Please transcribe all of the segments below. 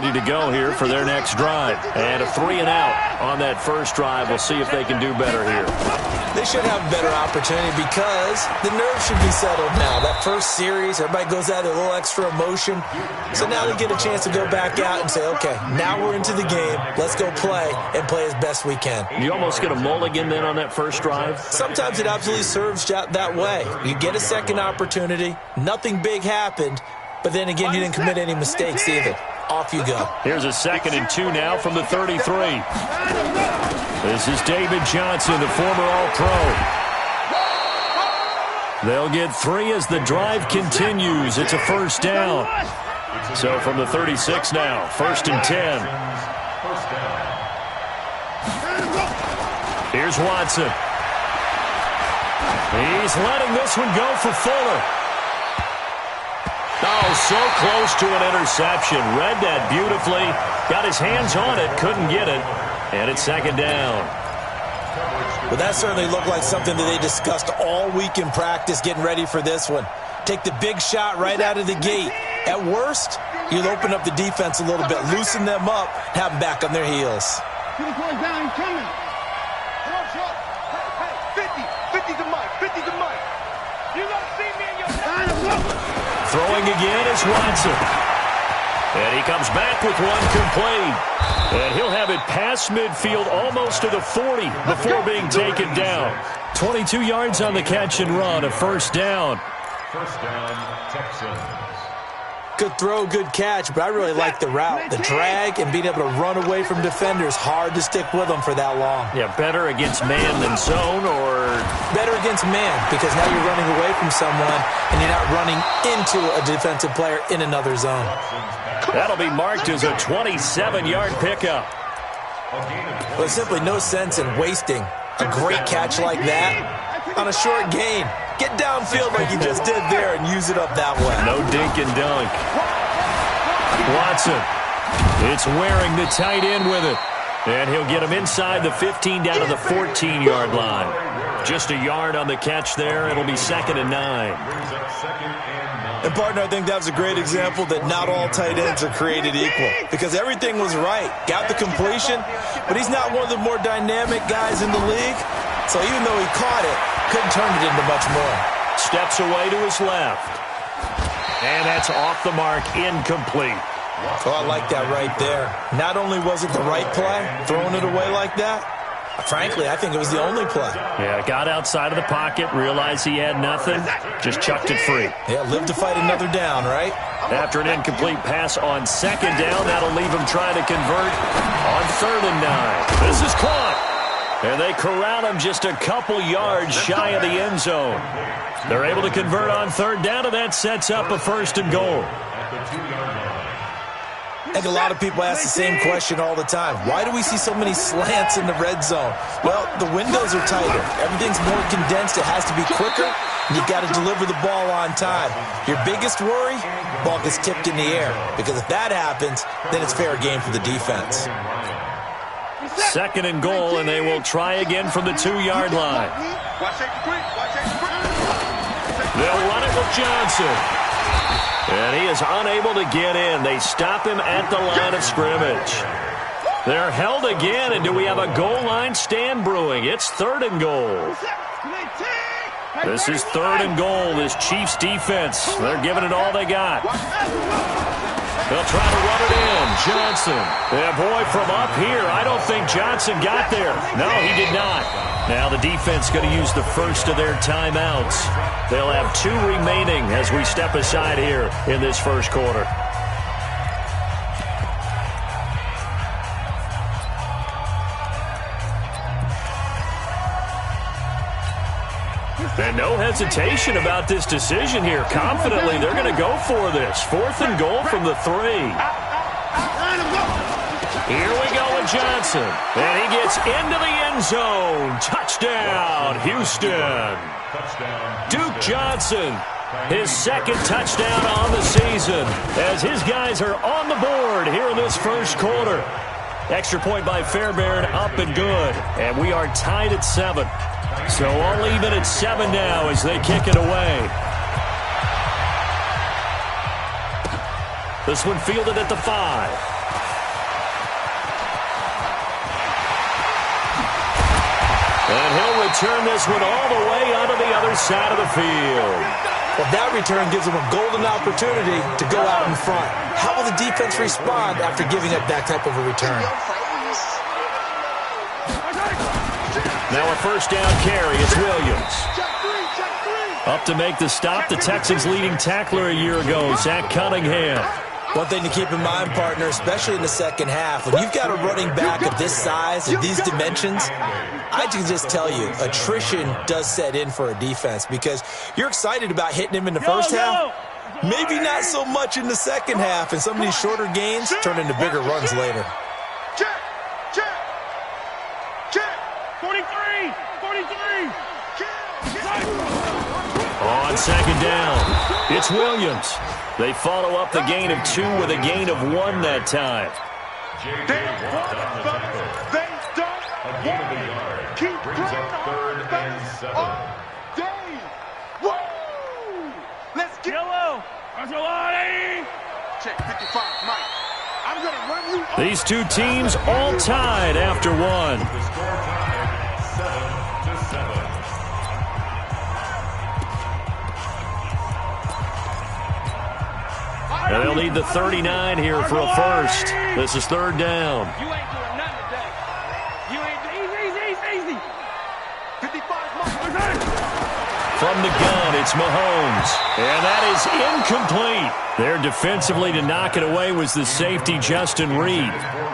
ready to go here for their next drive. And a 3-and-out on that first drive. We'll see if they can do better here. They should have a better opportunity because the nerves should be settled now. That first series, everybody goes out with a little extra emotion. So now they get a chance to go back out and say, okay, now we're into the game. Let's go play and play as best we can. You almost get a mulligan then on that first drive? Sometimes it absolutely serves that way. You get a second opportunity. Nothing big happened. But then again, you didn't commit any mistakes either. Off you go. Here's a 2nd and 2 now from the 33. This is David Johnson, the former All-Pro. They'll get 3 as the drive continues. It's a first down. So from the 36 now, 1st and 10. Here's Watson. He's letting this one go for Fuller. Oh, so close to an interception. Read that beautifully. Got his hands on it. Couldn't get it. And it's 2nd down. Well, that certainly looked like something that they discussed all week in practice getting ready for this one. Take the big shot right out of the gate. At worst, you'll open up the defense a little bit, loosen them up, have them back on their heels. He's down, he's coming. Short. Hey, 50 to Mike, 50 to Mike. You don't see me in your Throwing again is Watson. And he comes back with one complete. And he'll have it past midfield almost to the 40 before being taken down. 22 yards on the catch and run, a first down. First down, Texans. Good throw, good catch, but I really like the route. The drag and being able to run away from defenders, hard to stick with them for that long. Yeah, better against man than zone, or? Better against man, because now you're running away from someone and you're not running into a defensive player in another zone. That'll be marked as a 27-yard pickup. Well, there's simply no sense in wasting a great catch like that on a short gain. Get downfield like you just did there and use it up that way. No dink and dunk. Watson. It's wearing the tight end with it. And he'll get him inside the 15 down to the 14-yard line. Just a yard on the catch there. It'll be 2nd and 9. And, partner, I think that was a great example that not all tight ends are created equal. Because everything was right. Got the completion, but he's not one of the more dynamic guys in the league. So even though he caught it, couldn't turn it into much more. Steps away to his left. And that's off the mark, incomplete. Oh, I like that right there. Not only was it the right play, throwing it away like that, frankly, I think it was the only play. Yeah, got outside of the pocket, realized he had nothing, just chucked it free. Yeah, live to fight another down, right? After an incomplete pass on 2nd down, that'll leave him trying to convert on 3rd and 9. This is caught. And they corral him just a couple yards shy of the end zone. They're able to convert on 3rd down, and that sets up a 1st and goal. I think a lot of people ask the same question all the time. Why do we see so many slants in the red zone? Well, the windows are tighter. Everything's more condensed. It has to be quicker, and you've got to deliver the ball on time. Your biggest worry, ball gets tipped in the air. Because if that happens, then it's fair game for the defense. 2nd and goal, and they will try again from the 2-yard line. They'll run it with Johnson. And he is unable to get in. They stop him at the line of scrimmage. They're held again, and do we have a goal line stand brewing? It's 3rd and goal. This is 3rd and goal, this Chiefs defense. They're giving it all they got. They'll try to run it in. Johnson. Yeah, boy, from up here, I don't think Johnson got there. No, he did not. Now the defense going to use the first of their timeouts. They'll have 2 remaining as we step aside here in this first quarter. And no hesitation about this decision here. Confidently, they're going to go for this. 4th and goal from the 3. Here we go with Johnson. And he gets into the end zone. Touchdown, Houston. Duke Johnson, his 2nd touchdown on the season as his guys are on the board here in this first quarter. Extra point by Fairbairn, up and good. And we are tied at 7. So all even at 7 now as they kick it away. This one fielded at the 5. And he'll return this one all the way onto the other side of the field. Well, that return gives them a golden opportunity to go out in front. How will the defense respond after giving up that type of a return? Now a first down carry. It's Williams. Up to make the stop, the Texans' leading tackler a year ago, Zach Cunningham. One thing to keep in mind, partner, especially in the second half, when you've got a running back of this size and these dimensions, I can just tell you, attrition does set in for a defense because you're excited about hitting him in the first half. Maybe not so much in the second half, and some of these shorter gains turn into bigger runs later. Check. 43. On second down, it's Williams. They follow up the gain of 2 with a gain of 1 that time. They don't keep playing all day. Woo! Let's get yellow. Check 55, Mike. I'm gonna run you. These two teams all tied after 1. And they'll need the 39 here for a first. This is third down. You ain't doing nothing today. You ain't easy. 55, From the gun, it's Mahomes. And that is incomplete. There defensively to knock it away was the safety, Justin Reed.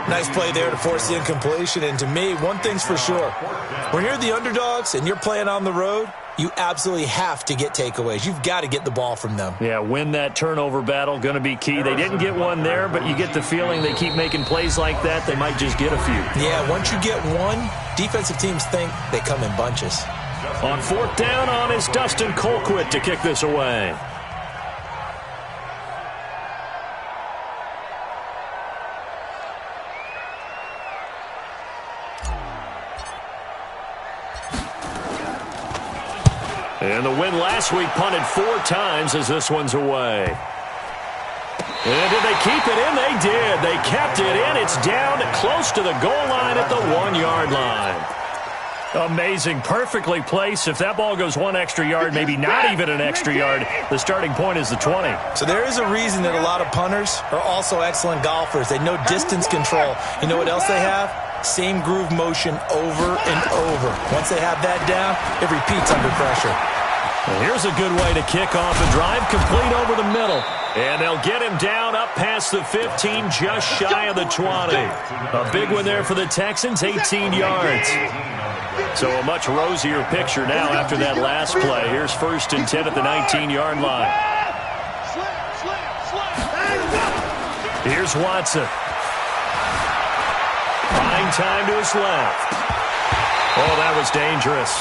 Nice play there to force the incompletion. And to me, one thing's for sure. When you're the underdogs and you're playing on the road, you absolutely have to get takeaways. You've got to get the ball from them. Yeah, win that turnover battle, going to be key. They didn't get one there, but you get the feeling they keep making plays like that, they might just get a few. Yeah, once you get one, defensive teams think they come in bunches. On fourth down, on is Dustin Colquitt to kick this away. And the win last week punted 4 times as this one's away. And did they keep it in? They did. They kept it in. It's down close to the goal line at the 1-yard line. Amazing. Perfectly placed. If that ball goes 1 extra yard, maybe not even an extra yard, the starting point is the 20. So there is a reason that a lot of punters are also excellent golfers. They know distance control. You know what else they have? Same groove motion over and over. Once they have that down, it repeats under pressure. Well, here's a good way to kick off a drive, complete over the middle. And they'll get him down up past the 15, just shy of the 20. A big one there for the Texans, 18 yards. So a much rosier picture now after that last play. Here's 1st and 10 at the 19-yard line. Here's Watson. Buying time to his left. Oh, that was dangerous.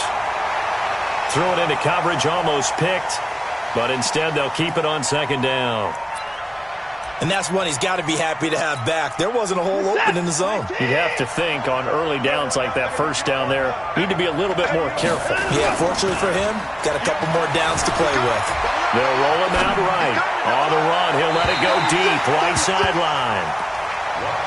Threw it into coverage, almost picked, but instead they'll keep it on second down. And that's one he's got to be happy to have back. There wasn't a hole open in the zone. You'd have to think on early downs like that first down there, need to be a little bit more careful. Yeah, fortunately for him, got a couple more downs to play with. They'll roll him out right. On the run, he'll let it go deep, right sideline.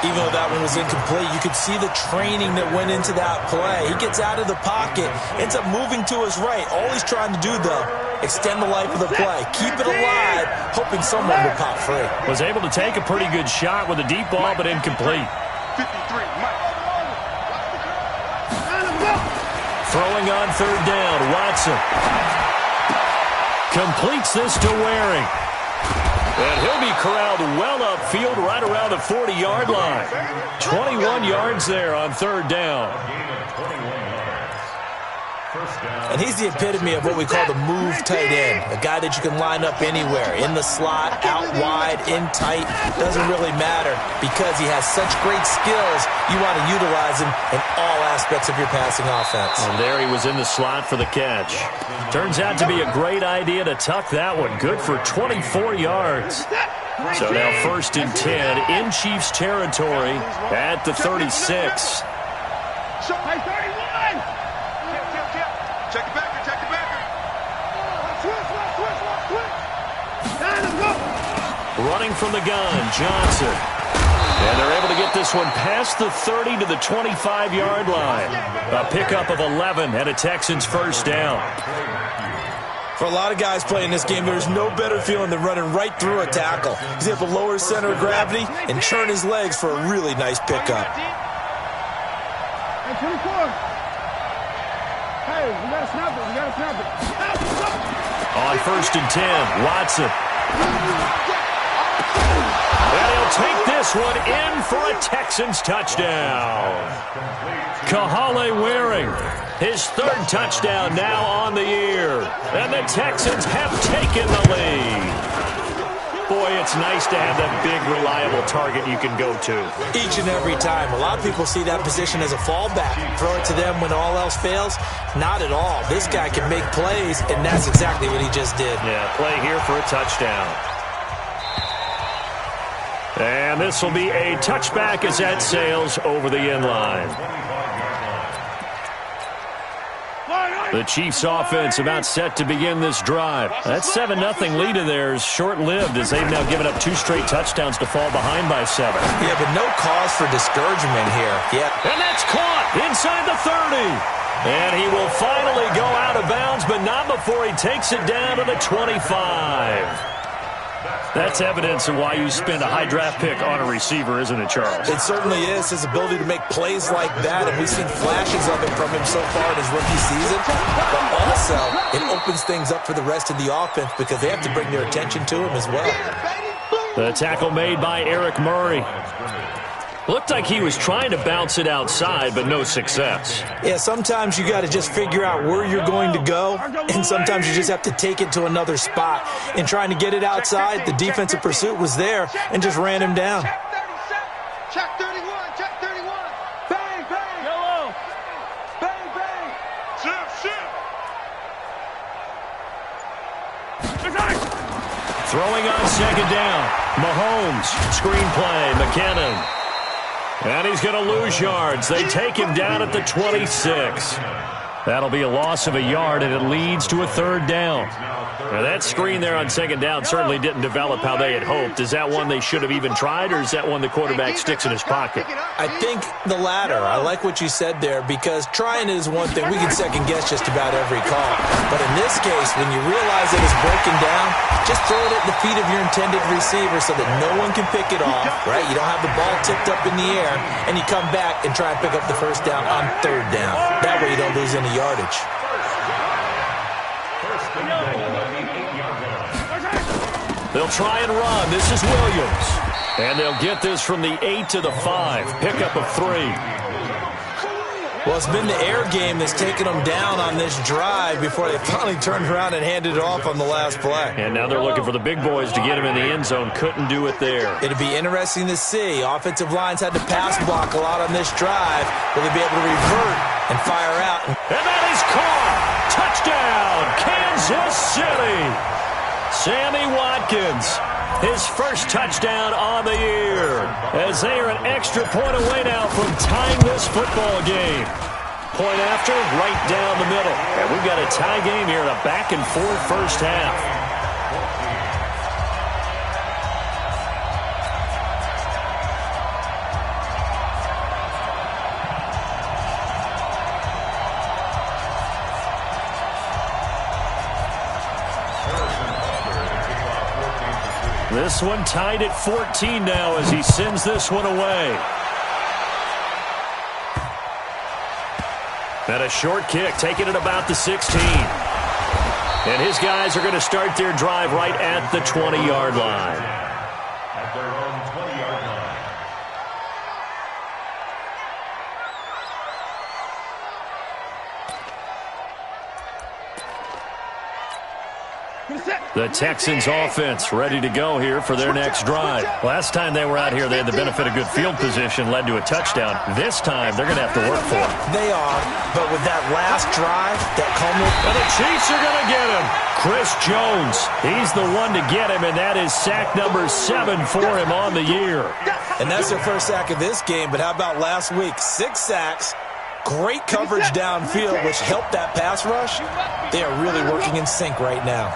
Even though that one was incomplete, you could see the training that went into that play. He gets out of the pocket, ends up moving to his right. All he's trying to do, though, extend the life of the play. Keep it alive, hoping someone will pop free. Was able to take a pretty good shot with a deep ball, but incomplete. 53, Mike. Throwing on third down, Watson. Completes this to Waring. And he'll be corralled well upfield right around the 40-yard line. 21 yards there on third down. And he's the epitome of what we call the move tight end. A guy that you can line up anywhere. In the slot, out wide, in tight. Doesn't really matter because he has such great skills. You want to utilize him in all aspects of your passing offense. And there he was in the slot for the catch. Turns out to be a great idea to tuck that one. Good for 24 yards. So now 1st and 10 in Chiefs territory at the 36. Hey, 31! Check it back, check it back. Switch. Running from the gun, Johnson. And they're able to get this one past the 30 to the 25-yard line. A pickup of 11 and a Texans first down. For a lot of guys playing this game, there's no better feeling than running right through a tackle. He's able to lower his center of gravity and churn his legs for a really nice pickup. Hey, 24. Hey, we got to snap it. We got to snap it. On 1st and 10, Watson. And he'll take this one in for a Texans touchdown. Kahale Waring, his 3rd touchdown now on the year. And the Texans have taken the lead. Boy, it's nice to have that big, reliable target you can go to. Each and every time. A lot of people see that position as a fallback. Throw it to them when all else fails. Not at all. This guy can make plays, and that's exactly what he just did. Yeah, play here for a touchdown. And this will be a touchback as that sails over the end line. The Chiefs' offense about set to begin this drive. That 7-0 lead of theirs short-lived as they've now given up 2 straight touchdowns to fall behind by 7. Yeah, but no cause for discouragement here. Yeah. And that's caught inside the 30. And he will finally go out of bounds, but not before he takes it down to the 25. That's evidence of why you spend a high draft pick on a receiver, isn't it, Charles? It certainly is. His ability to make plays like that, and we've seen flashes of it from him so far in his rookie season. But also, it opens things up for the rest of the offense because they have to bring their attention to him as well. The tackle made by Eric Murray. Looked like he was trying to bounce it outside, but no success. Yeah, sometimes you got to just figure out where you're going to go, and sometimes you just have to take it to another spot. In trying to get it outside, the defensive pursuit was there and just ran him down. Check 31, check 31. Bang, bang. Yellow. Bang, bang. Shift. Throwing on 2nd down. Mahomes, screenplay, McKinnon. And he's going to lose yards. They take him down at the 26. That'll be a loss of a yard, and it leads to a 3rd down. Now, that screen there on 2nd down certainly didn't develop how they had hoped. Is that one they should have even tried, or is that one the quarterback sticks in his pocket? I think the latter. I like what you said there, because trying is one thing. We can second-guess just about every call. But in this case, when you realize that it's broken down, just throw it at the feet of your intended receiver so that no one can pick it off, right? You don't have the ball tipped up in the air, and you come back and try and pick up the 1st down on 3rd down. That way you don't lose any yardage. They'll try and run. This is Williams. And they'll get this from the 8 to the 5. Pickup of 3. Well, it's been the air game that's taken them down on this drive before they finally turned around and handed it off on the last play. And now they're looking for the big boys to get him in the end zone. Couldn't do it there. It'll be interesting to see. Offensive lines had to pass block a lot on this drive. Will they be able to revert and fire out? And that is caught. Touchdown, Kansas City. Sammy Watkins, his 1st touchdown on the year, as they are an extra point away now from tying this football game. Point after, right down the middle. And we've got a tie game here in a back-and-forth first half. This one tied at 14 now as he sends this one away. And a short kick, taking it about the 16. And his guys are going to start their drive right at the 20-yard line. At their own 20-yard line. The Texans offense ready to go here for their next drive. Last time they were out here, they had the benefit of good field position, led to a touchdown. This time, they're going to have to work for it. They are, but with that last drive, that culminated. And the Chiefs are going to get him. Chris Jones, he's the one to get him, and that is sack number 7 for him on the year. And that's their first sack of this game, but how about last week? 6 sacks. Great coverage downfield, which helped that pass rush. They are really working in sync right now.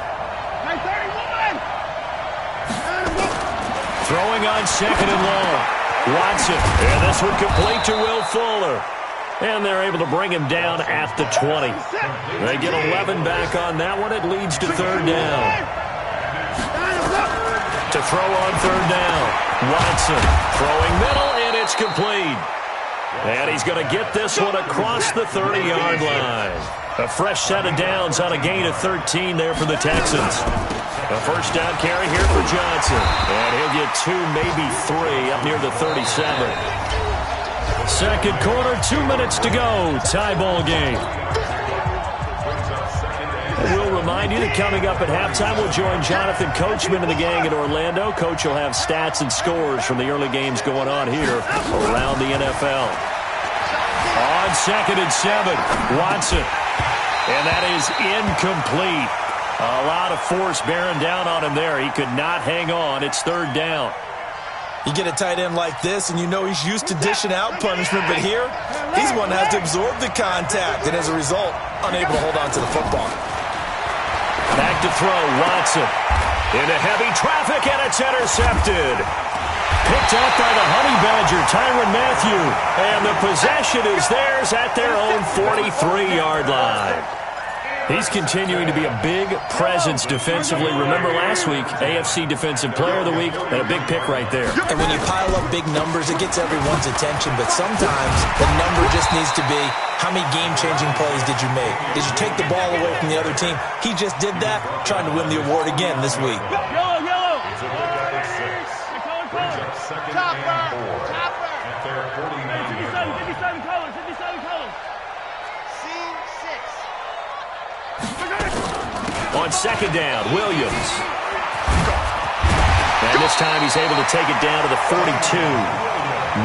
Throwing on 2nd and long. Watson, and this one complete to Will Fuller. And they're able to bring him down at the 20. They get 11 back on that one. It leads to third down. To throw on third down. Watson throwing middle, and it's complete. And he's going to get this one across the 30-yard line. A fresh set of downs on a gain of 13 there for the Texans. A first down carry here for Johnson. And he'll get 2, maybe 3 up near the 37. Second quarter, 2 minutes to go. Tie ball game. And we'll remind you that coming up at halftime, we'll join Jonathan Coachman and the gang in Orlando. Coach will have stats and scores from the early games going on here around the NFL. On 2nd and 7, Watson. And that is incomplete. A lot of force bearing down on him there. He could not hang on. It's third down. You get a tight end like this, and you know he's used to dishing out punishment, but here, he's one that has to absorb the contact, and as a result, unable to hold on to the football. Back to throw, Watson. Into heavy traffic, and it's intercepted. Picked up by the Honey Badger, Tyrann Mathieu. And the possession is theirs at their own 43-yard line. He's continuing to be a big presence defensively. Remember last week, AFC Defensive Player of the Week, and a big pick right there. And when you pile up big numbers, it gets everyone's attention. But sometimes the number just needs to be, how many game-changing plays did you make? Did you take the ball away from the other team? He just did that, trying to win the award again this week. Yellow, yellow. Chopper. At their 49. 57 colors, 57 colors. Scene 6. On second down, Williams. And this time he's able to take it down to the 42.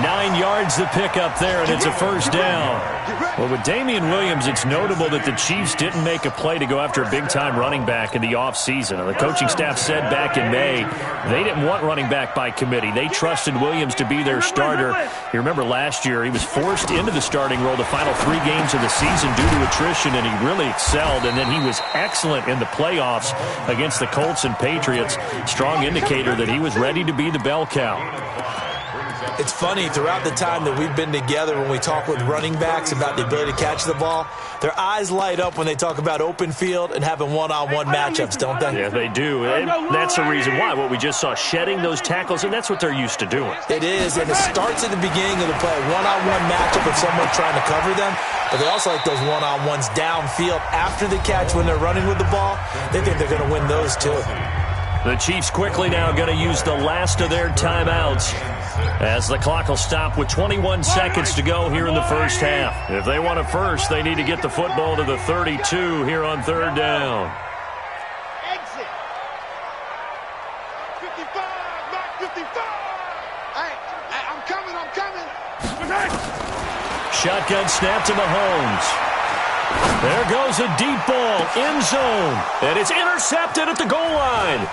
9 yards to pick up there, and it's a first down. Well, with Damian Williams, it's notable that the Chiefs didn't make a play to go after a big-time running back in the offseason. The coaching staff said back in May they didn't want running back by committee. They trusted Williams to be their starter. You remember last year he was forced into the starting role the final 3 games of the season due to attrition, and he really excelled. And then he was excellent in the playoffs against the Colts and Patriots. Strong indicator that he was ready to be the bell cow. It's funny, throughout the time that we've been together, when we talk with running backs about the ability to catch the ball, their eyes light up when they talk about open field and having one-on-one matchups, don't they? Yeah, they do. And that's the reason why. What we just saw, shedding those tackles, and that's what they're used to doing. It is, and it starts at the beginning of the play. One-on-one matchup with someone trying to cover them, but they also like those one-on-ones downfield after the catch when they're running with the ball. They think they're going to win those too. The Chiefs quickly now going to use the last of their timeouts as the clock will stop with 21 seconds to go here in the first half. If they want it first, they need to get the football to the 32 here on third down. Exit. 55, Mark 55. Hey, I'm coming. Shotgun snap to Mahomes. There goes a deep ball, end zone, and it's intercepted at the goal line.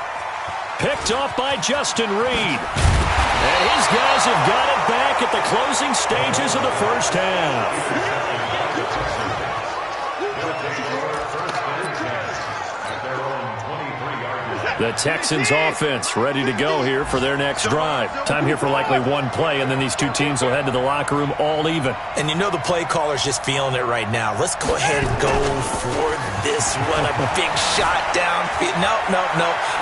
Picked off by Justin Reed. And his guys have got it back at the closing stages of the first half. The Texans offense ready to go here for their next drive. Time here for likely one play, and then these two teams will head to the locker room all even. And you know the play caller's just feeling it right now. Let's go ahead and go for this one. A big shot downfield. No.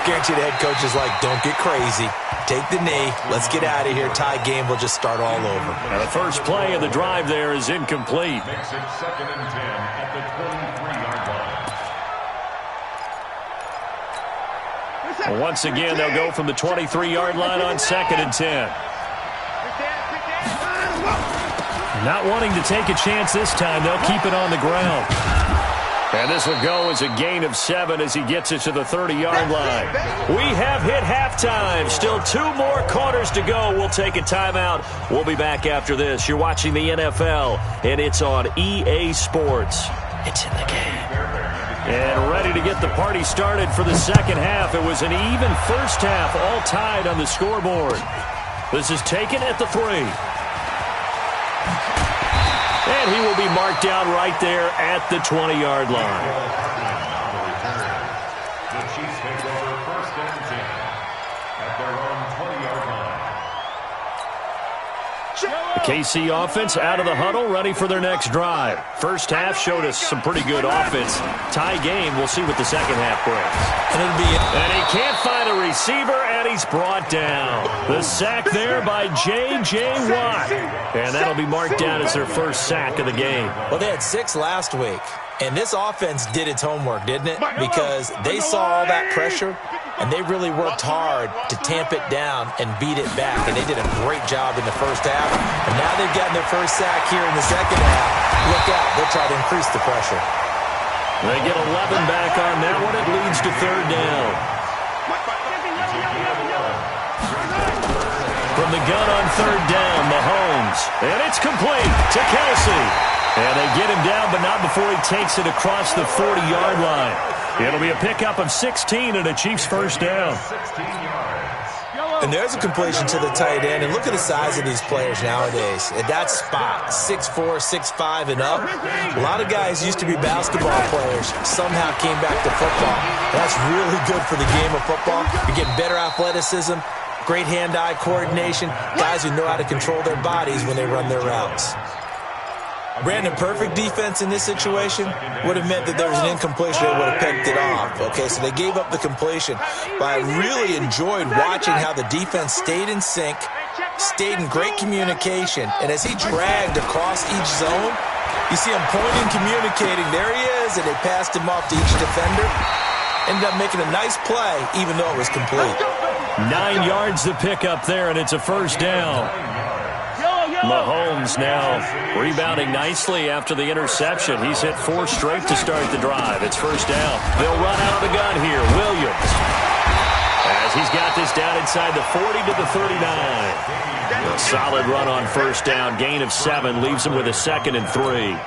Guarantee the head coach is like, don't get crazy. Take the knee. Let's get out of here. Tie game. We'll just start all over. And the first play of the drive there is incomplete. Makes it 2nd and 10 at the 23-yard line. Once again, they'll go from the 23-yard line on 2nd and 10. Not wanting to take a chance this time, they'll keep it on the ground. And this will go as a gain of 7 as he gets it to the 30-yard line. We have hit halftime. Still 2 more quarters to go. We'll take a timeout. We'll be back after this. You're watching the NFL, and it's on EA Sports. It's in the game. And ready to get the party started for the second half. It was an even first half, all tied on the scoreboard. This is taken at the 3. And he will be marked down right there at the 20-yard line. The Chiefs take over 1st and 10 at their own 20-yard line. The KC offense out of the huddle, ready for their next drive. First half showed us some pretty good offense. Tie game, we'll see what the second half brings. And he can't find a receiver, and he's brought down. The sack there by J.J. Watt. And that'll be marked down as their first sack of the game. Well, they had 6 last week. And this offense did its homework, didn't it? Because they saw all that pressure, and they really worked hard to tamp it down and beat it back. And they did a great job in the first half. And now they've gotten their first sack here in the second half. Look out. They'll try to increase the pressure. They get 11 back on that one. It leads to third down. From the gun on third down, Mahomes. And it's complete to Kelsey. And they get him down, but not before he takes it across the 40-yard line. It'll be a pickup of 16 and a Chiefs first down. And there's a completion to the tight end. And look at the size of these players nowadays. At that spot, 6'4", 6'5", and up. A lot of guys used to be basketball players, somehow came back to football. That's really good for the game of football. You're getting better athleticism, great hand-eye coordination, guys who know how to control their bodies when they run their routes. Brandon, perfect defense in this situation would have meant that there was an incompletion. They would have picked it off. Okay, so they gave up the completion. But I really enjoyed watching how the defense stayed in sync, stayed in great communication. And as he dragged across each zone, you see him pointing, communicating. There he is, and they passed him off to each defender. Ended up making a nice play, even though it was complete. 9 yards to pick up there, and it's a first down. Mahomes now rebounding nicely after the interception. He's hit 4 straight to start the drive. It's first down. They'll run out of the gun here. Williams. As he's got this down inside the 40 to the 39. A solid run on first down. Gain of 7 leaves him with a 2nd and 3.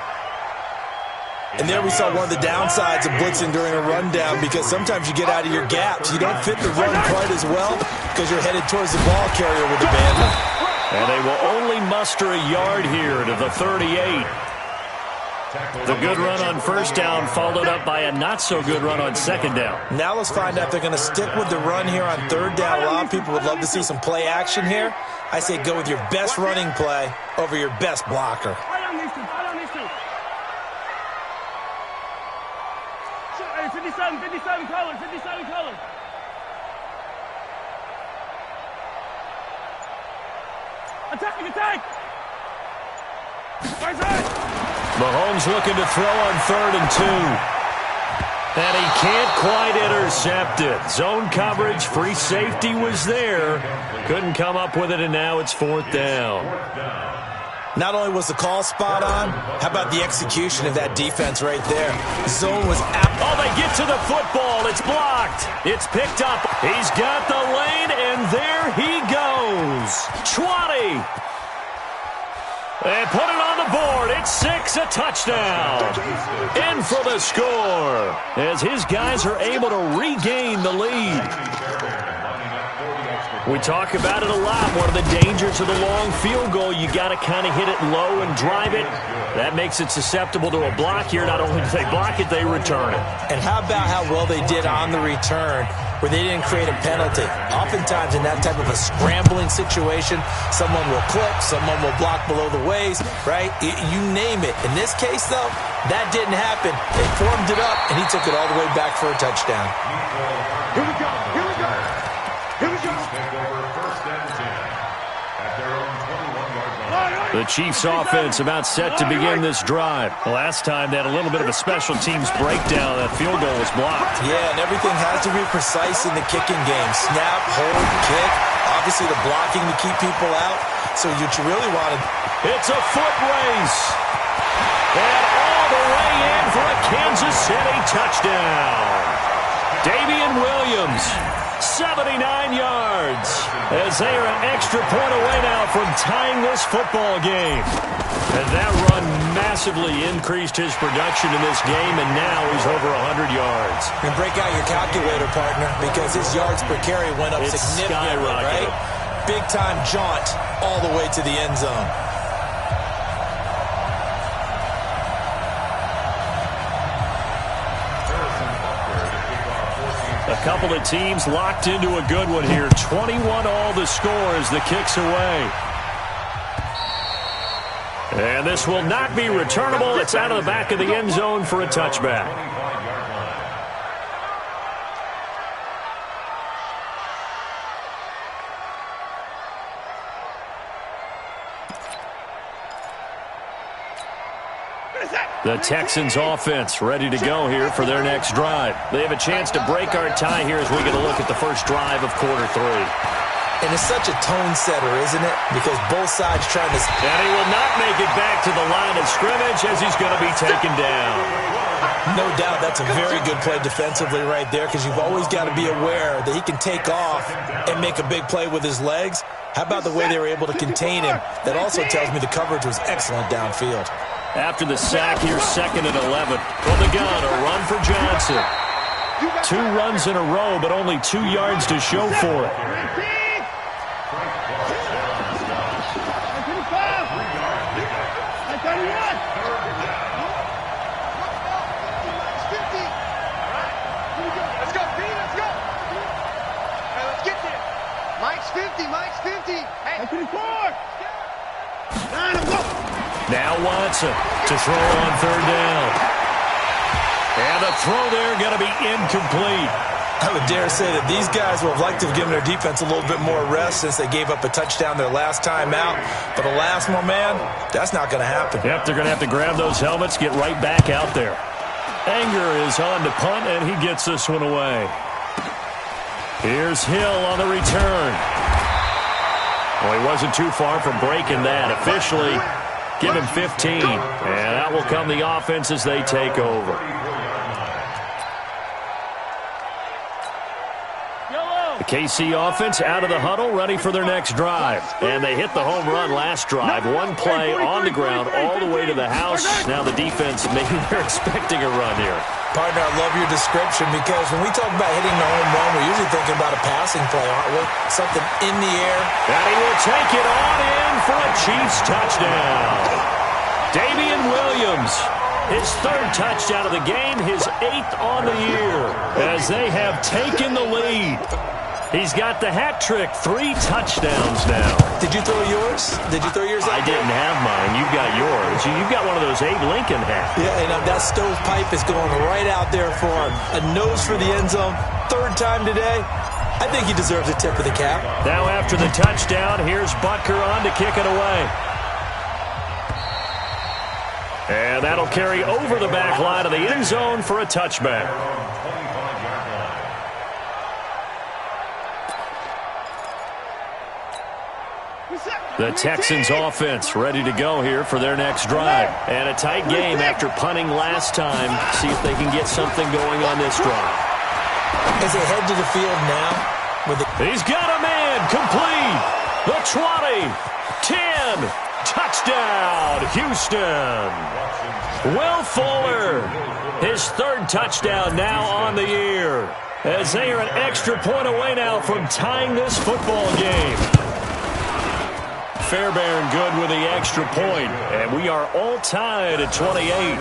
And there we saw one of the downsides of blitzing during a rundown, because sometimes you get out of your gaps. You don't fit the run quite as well because you're headed towards the ball carrier with abandon. And they will only muster a yard here to the 38. The good run on first down followed up by a not-so-good run on second down. Now let's find out if they're going to stick with the run here on third down. A lot of people would love to see some play action here. I say go with your best running play over your best blocker. 57 colors, 57 colors. Attack! Right side. Mahomes looking to throw on 3rd and 2. And he can't quite intercept it. Zone coverage, free safety was there. Couldn't come up with it, and now it's 4th down. Not only was the call spot on, how about the execution of that defense right there? Zone was out. Oh, they get to the football. It's blocked. It's picked up. He's got the lane, and there he goes. 20. They put it on the board. It's 6, a touchdown. In for the score as his guys are able to regain the lead. We talk about it a lot. One of the dangers of the long field goal, you got to kind of hit it low and drive it. That makes it susceptible to a block here. Not only do they block it, they return it. And how about how well they did on the return, where they didn't create a penalty? Oftentimes in that type of a scrambling situation, someone will clip, someone will block below the waist, right? You name it. In this case, though, that didn't happen. They formed it up, and he took it all the way back for a touchdown. Here we go. The Chiefs offense about set to begin this drive. Last time they had a little bit of a special teams breakdown. That field goal was blocked. Yeah, and everything has to be precise in the kicking game. Snap, hold, kick. Obviously the blocking to keep people out. So what you really wanted. It's a foot race. And all the way in for a Kansas City touchdown. Damian Williams. 79 yards as they are an extra point away now from tying this football game. And that run massively increased his production in this game, and now he's over 100 yards. And break out your calculator, partner, because his yards per carry went up significantly, right? Big-time jaunt all the way to the end zone. A couple of teams locked into a good one here. 21 all the score as the kick's away. And this will not be returnable. It's out of the back of the end zone for a touchback. The Texans offense ready to go here for their next drive. They have a chance to break our tie here as we get a look at the first drive of quarter 3. And it's such a tone setter, isn't it? Because both sides trying to... And he will not make it back to the line of scrimmage as he's going to be taken down. No doubt that's a very good play defensively right there, because you've always got to be aware that he can take off and make a big play with his legs. How about the way they were able to contain him? That also tells me the coverage was excellent downfield. After the sack, here's 2nd and 11. From the gun, a run for Johnson. 2 runs in a row, but only 2 yards to show for it. Now Watson to throw on 3rd down. And the throw there going to be incomplete. I would dare say that these guys would have liked to have given their defense a little bit more rest since they gave up a touchdown their last time out. But alas, my man, that's not going to happen. Yep, they're going to have to grab those helmets, get right back out there. Anger is on to punt, and he gets this one away. Here's Hill on the return. Well, he wasn't too far from breaking that. Officially, give him 15. And out will come the offense as they take over. The KC offense out of the huddle, ready for their next drive. And they hit the home run last drive. 1 play on the ground all the way to the house. Now the defense, maybe they're expecting a run here. Partner, I love your description, because when we talk about hitting the home run, we're usually thinking about a passing play, aren't we? Something in the air. And he will take it on in for a Chiefs touchdown. Damian Williams, his 3rd touchdown of the game, his 8th on the year, as they have taken the lead. He's got the hat trick, 3 touchdowns now. Did you throw yours? Did you throw yours out? I didn't have mine. You've got yours. You've got one of those Abe Lincoln hats. Yeah, and that stovepipe is going right out there for him. A nose for the end zone. 3rd time today. I think he deserves a tip of the cap. Now after the touchdown, here's Butker on to kick it away. And that'll carry over the back line of the end zone for a touchback. The Texans offense ready to go here for their next drive. And a tight game after punting last time. See if they can get something going on this drive. As they head to the field now. He's got a man complete. The 20, 10, touchdown, Houston. Will Fuller, his 3rd touchdown now on the year. As they are an extra point away now from tying this football game. Fairbairn good with the extra point, and we are all tied at 28.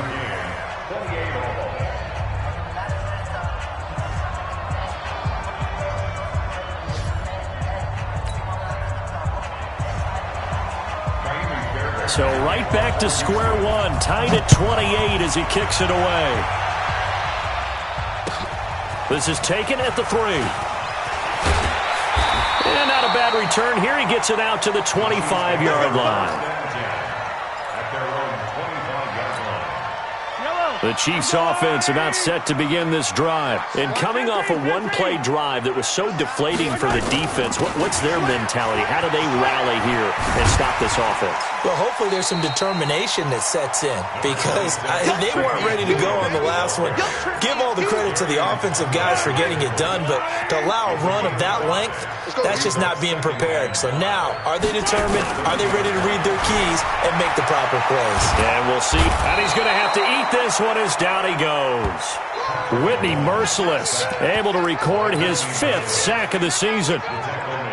So right back to square one, tied at 28 as he kicks it away. This is taken at the 3. And not a bad return here. He gets it out to the 25-yard line. The Chiefs offense about set to begin this drive. And coming off a 1-play drive that was so deflating for the defense, what's their mentality? How do they rally here and stop this offense? Well, hopefully there's some determination that sets in, because they weren't ready to go on the last one. Give all the credit to the offensive guys for getting it done, but to allow a run of that length, that's just not being prepared. So now, are they determined? Are they ready to read their keys and make the proper plays? And we'll see. And he's going to have to eat this one as down he goes. Whitney merciless, able to record his 5th sack of the season.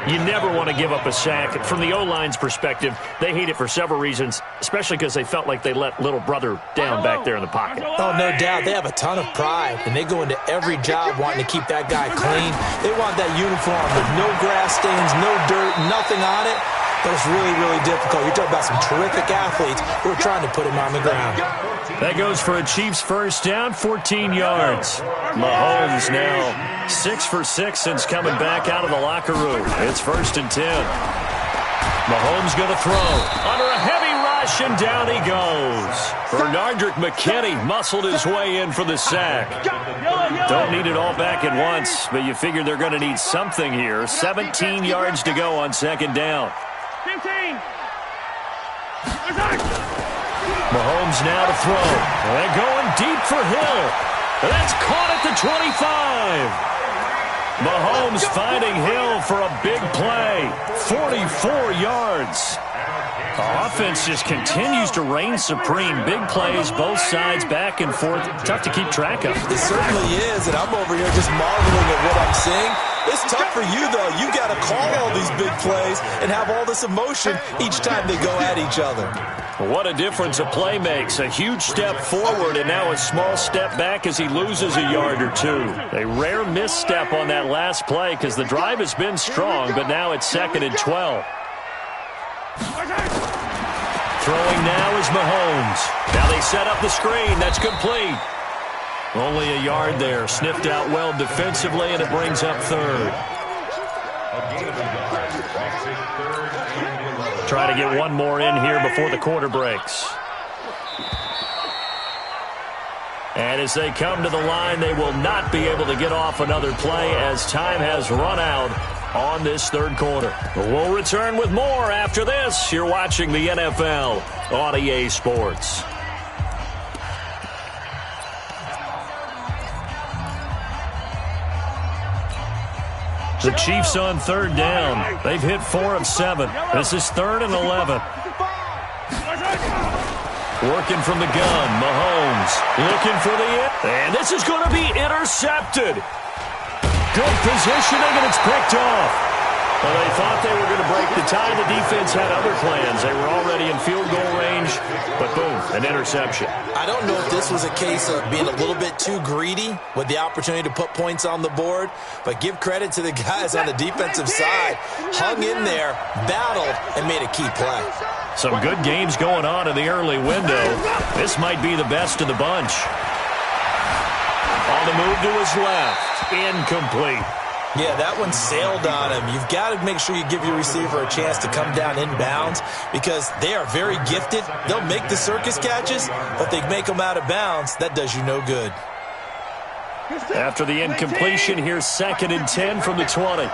You never want to give up a sack. From the O-line's perspective, they hate it for several reasons, especially because they felt like they let little brother down back there in the pocket. Oh, no doubt. They have a ton of pride, and they go into every job wanting to keep that guy clean. They want that uniform with no grass stains, no dirt, nothing on it. but it's really, really difficult. You're talking about some terrific athletes who are trying to put him on the ground. That goes for a Chiefs first down, 14 yards. Mahomes now 6 for 6 since coming back out of the locker room. It's 1st and 10. Mahomes going to throw under a heavy rush, and down he goes. Bernardrick McKinney muscled his way in for the sack. Don't need it all back at once, but you figure they're going to need something here. 17 yards to go on 2nd down. 15. Mahomes now to throw. They're going deep for Hill. That's caught at the 25. Mahomes finding Hill for a big play. 44 yards. The offense just continues to reign supreme. Big plays, both sides, back and forth. Tough to keep track of. It certainly is, and I'm over here just marveling at what I'm seeing. It's tough for you, though. You got to call all these big plays and have all this emotion each time they go at each other. What a difference a play makes. A huge step forward and now a small step back as he loses a yard or two. A rare misstep on that last play because the drive has been strong, but now it's 2nd and 12. Throwing now is Mahomes. Now they set up the screen. That's complete. Only a yard there. Sniffed out well defensively, and it brings up 3rd. Try to get one more in here before the quarter breaks. And as they come to the line, they will not be able to get off another play as time has run out on this 3rd quarter. We'll return with more after this. You're watching the NFL on EA Sports. The Chiefs on 3rd down. They've hit 4 of 7. This is 3rd and 11. Working from the gun, Mahomes looking for the end. And this is going to be intercepted. Good positioning, and it's picked off. Well, they thought they were going to break the tie. The defense had other plans. They were already in field goal range, but boom, an interception. I don't know if this was a case of being a little bit too greedy with the opportunity to put points on the board, but give credit to the guys on the defensive side. Hung in there, battled, and made a key play. Some good games going on in the early window. This might be the best of the bunch. On the move to his left. Incomplete. Yeah, that one sailed on him. You've got to make sure you give your receiver a chance to come down inbounds because they are very gifted. They'll make the circus catches, but they make them out of bounds. That does you no good. After the incompletion, here's 2nd and 10 from the 20.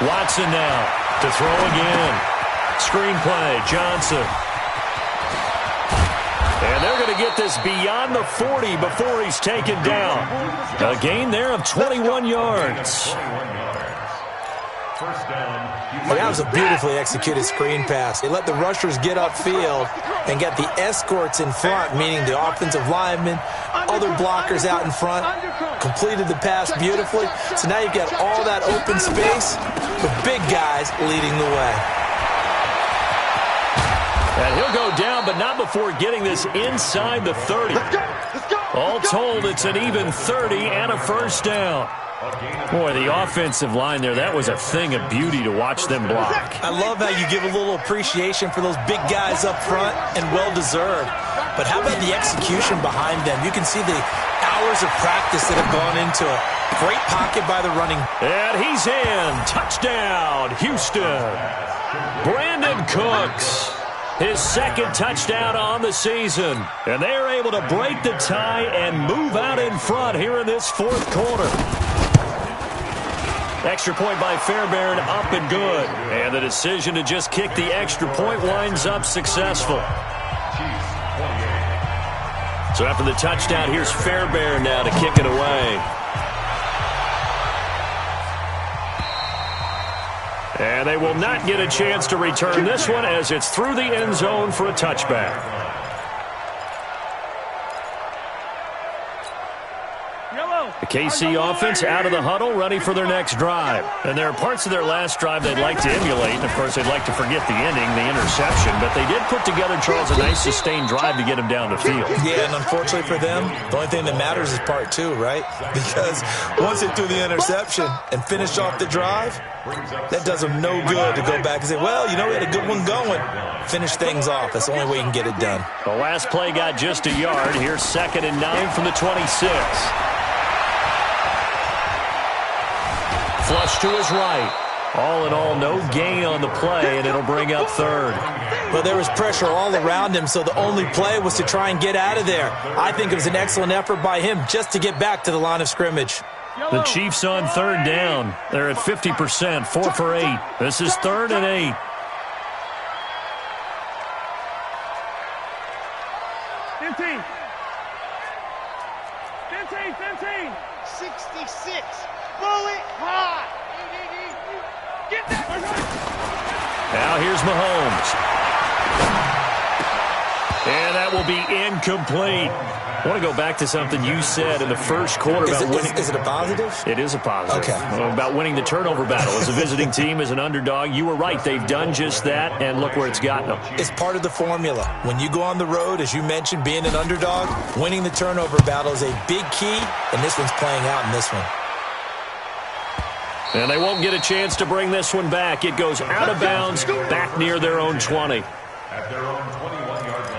Watson now to throw again. Screenplay, Johnson. And they're going to get this beyond the 40 before he's taken down. A gain there of 21 yards. Well, that was a beautifully executed screen pass. They let the rushers get upfield and get the escorts in front, meaning the offensive linemen, other blockers out in front, completed the pass beautifully. So now you've got all that open space with big guys leading the way. And he'll go down, but not before getting this inside the 30. All told, it's an even 30 and a first down. Boy, the offensive line there, that was a thing of beauty to watch them block. I love how you give a little appreciation for those big guys up front, and well-deserved. But how about the execution behind them? You can see the hours of practice that have gone into it. Great pocket by the running. And he's in. Touchdown, Houston. Brandon Cooks. His 2nd touchdown on the season. And they're able to break the tie and move out in front here in this 4th quarter. Extra point by Fairbairn, up and good. And the decision to just kick the extra point winds up successful. So after the touchdown, here's Fairbairn now to kick it away. And they will not get a chance to return this one as it's through the end zone for a touchback. The KC offense out of the huddle, ready for their next drive. And there are parts of their last drive they'd like to emulate. And, of course, they'd like to forget the ending, the interception. But they did put together, Charles, a nice sustained drive to get him down the field. Yeah, and unfortunately for them, the only thing that matters is part two, right? Because once they threw the interception and finished off the drive, that does them no good to go back and say, well, you know, we had a good one going. Finish things off. That's the only way you can get it done. The last play got just a yard. Here's 2nd and 9 from the 26. Flush to his right. All in all, no gain on the play, and it'll bring up 3rd. Well, there was pressure all around him, so the only play was to try and get out of there. I think it was an excellent effort by him just to get back to the line of scrimmage. The Chiefs on 3rd down. They're at 50%, 4 for 8. This is 3rd and 8. Now here's Mahomes. And that will be incomplete. I want to go back to something you said in the first quarter about winning. Is it a positive? It is a positive. Okay. About winning the turnover battle. As a visiting team, as an underdog, you were right. They've done just that, and look where it's gotten them. It's part of the formula. When you go on the road, as you mentioned, being an underdog, winning the turnover battle is a big key, and this one's playing out in this one. And they won't get a chance to bring this one back. It goes out of bounds, back near their own 20. At their own 21-yard line.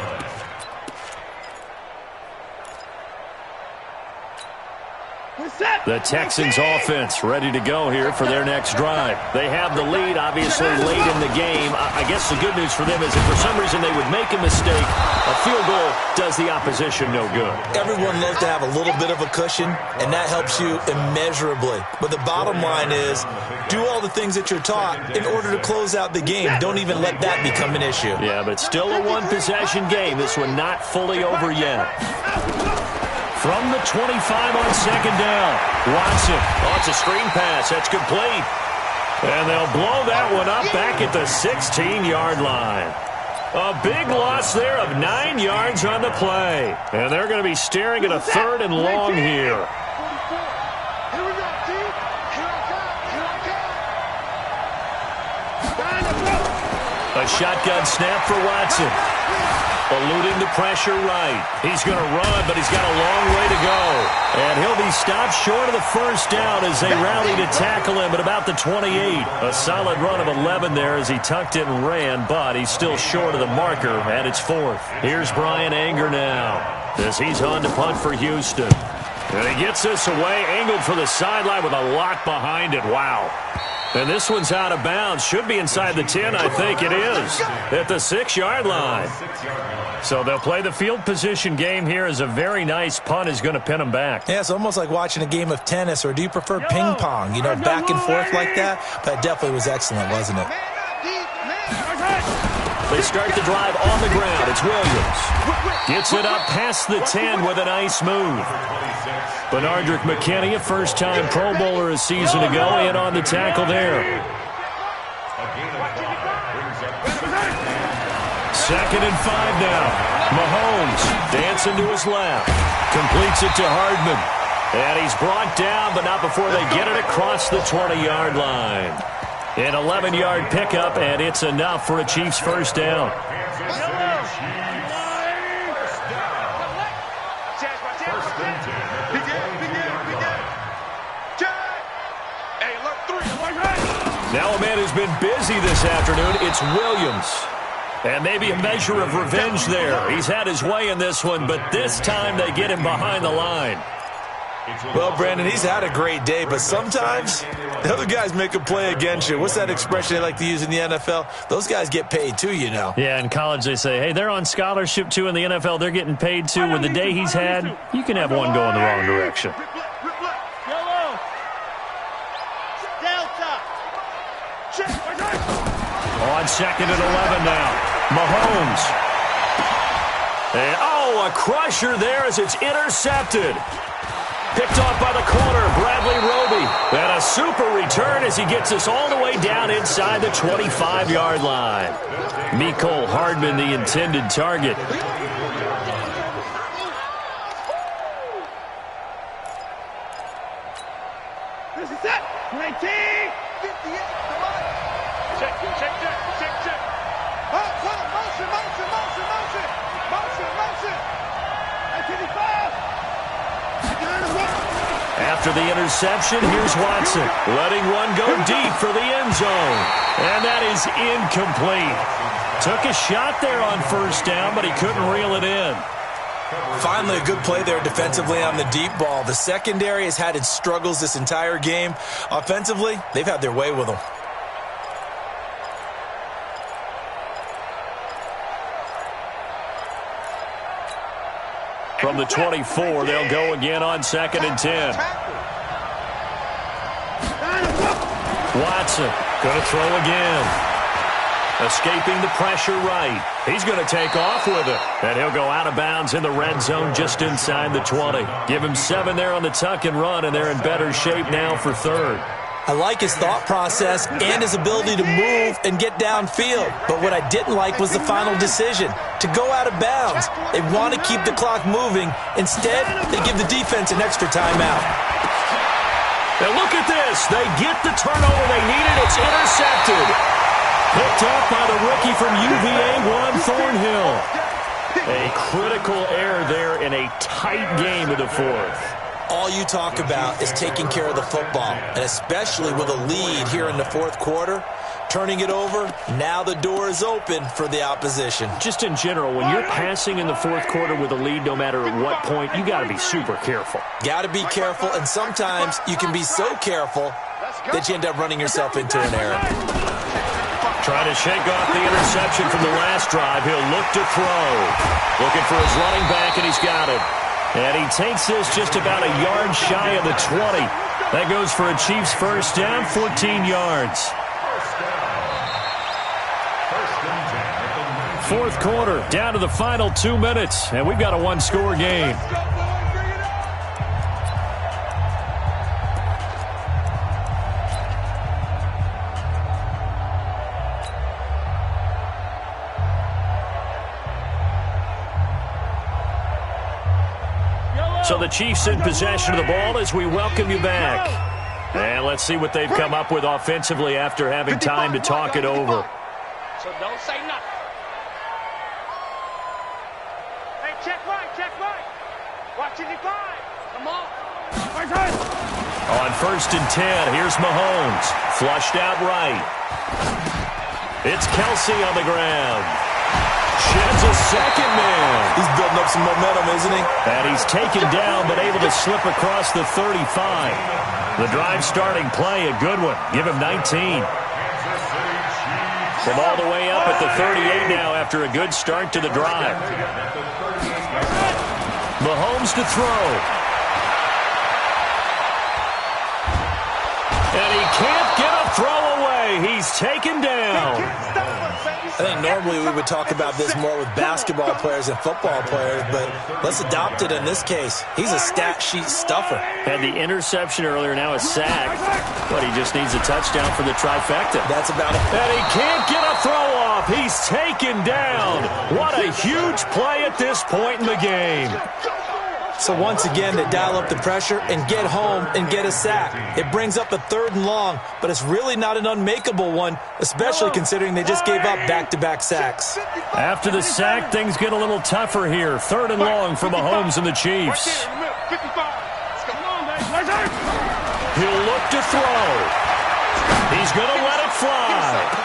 The Texans offense ready to go here for their next drive. They have the lead, obviously, late in the game. I guess the good news for them is if for some reason they would make a mistake, a field goal does the opposition no good. Everyone loves to have a little bit of a cushion, and that helps you immeasurably. But the bottom line is, do all the things that you're taught in order to close out the game. Don't even let that become an issue. Yeah, but still a one-possession game. This one not fully over yet. From the 25 on 2nd down. Watson. Oh, it's a screen pass. That's complete. And they'll blow that one up back at the 16-yard line. A big loss there of 9 yards on the play. And they're going to be staring at a 3rd and long here. A shotgun snap for Watson. Eluding the pressure right. He's going to run, but he's got a long way to go. And he'll be stopped short of the first down as they rally to tackle him at about the 28. A solid run of 11 there as he tucked it and ran, but he's still short of the marker, and it's 4th. Here's Brian Anger now as he's on to punt for Houston. And he gets this away, angled for the sideline with a lot behind it. Wow. And this one's out of bounds. Should be inside the 10, I think it is, at the 6-yard line. So they'll play the field position game here as a very nice punt is going to pin them back. Yeah, it's almost like watching a game of tennis, or do you prefer ping pong? You know, back and forth like that? That definitely was excellent, wasn't it? They start the drive on the ground. It's Williams. Gets it up past the 10 with a nice move. Benardrick McKinney, a first-time Pro Bowler a season ago, in on the tackle there. 2nd and 5 now. Mahomes dancing to his left. Completes it to Hardman. And he's brought down, but not before they get it across the 20-yard line. An 11-yard pickup, and it's enough for a Chiefs first down. Now a man who's been busy this afternoon, it's Williams. And maybe a measure of revenge there. He's had his way in this one, but this time they get him behind the line. Well, Brandon, he's had a great day, but sometimes the other guys make a play against you. What's that expression they like to use in the NFL? Those guys get paid too, you know. Yeah, in college they say, hey, they're on scholarship too. In the NFL, they're getting paid too. With the day he's had, you can have one go in the wrong direction. On 2nd and 11 now. Mahomes. And, a crusher there as it's intercepted. Picked off by the corner, Bradley Roby. And a super return as he gets us all the way down inside the 25-yard line. Mecole Hardman, the intended target. After the interception, here's Watson, letting one go deep for the end zone. And that is incomplete. Took a shot there on first down, but he couldn't reel it in. Finally, a good play there defensively on the deep ball. The secondary has had its struggles this entire game. Offensively, they've had their way with them. From the 24, they'll go again on 2nd and 10. Watson going to throw again. Escaping the pressure right. He's going to take off with it. And he'll go out of bounds in the red zone just inside the 20. Give him 7 there on the tuck and run, and they're in better shape now for 3rd. I like his thought process and his ability to move and get downfield. But what I didn't like was the final decision, to go out of bounds. They want to keep the clock moving. Instead, they give the defense an extra timeout. And look at this. They get the turnover they needed. It's intercepted. Picked up by the rookie from UVA, Juan Thornhill. A critical error there in a tight game of the 4th. All you talk about is taking care of the football, and especially with a lead here in the 4th quarter, turning it over, now the door is open for the opposition. Just in general, when you're passing in the 4th quarter with a lead, no matter at what point, you got to be super careful. Got to be careful, and sometimes you can be so careful that you end up running yourself into an error. Trying to shake off the interception from the last drive. He'll look to throw. Looking for his running back, and he's got it. And he takes this just about a yard shy of the 20. That goes for a Chiefs first down, 14 yards. 4th quarter, down to the final 2 minutes, and we've got a one-score game. So the Chiefs in possession of the ball as we welcome you back. And let's see what they've come up with offensively after having time to talk it over. So don't say nothing. Hey, check right, check right. Watch it divide. Come on. On 1st and 10, here's Mahomes. Flushed out right. It's Kelsey on the ground. Sheds a second man. He's building up some momentum, isn't he? And he's taken down, but able to slip across the 35. The drive starting play, a good one. Give him 19. From all the way up at the 38 now after a good start to the drive. Mahomes to throw. And he can't get a throw away. He's taken down. I think normally we would talk about this more with basketball players and football players, but let's adopt it in this case. He's a stat sheet stuffer. Had the interception earlier, now a sack. But he just needs a touchdown for the trifecta. That's about it. And he can't get a throw off. He's taken down. What a huge play at this point in the game. So once again, they dial up the pressure and get home and get a sack. It brings up a 3rd and long, but it's really not an unmakeable one, especially considering they just gave up back-to-back sacks. After the sack, things get a little tougher here. 3rd and long for Mahomes and the Chiefs. He'll look to throw. He's going to let it fly.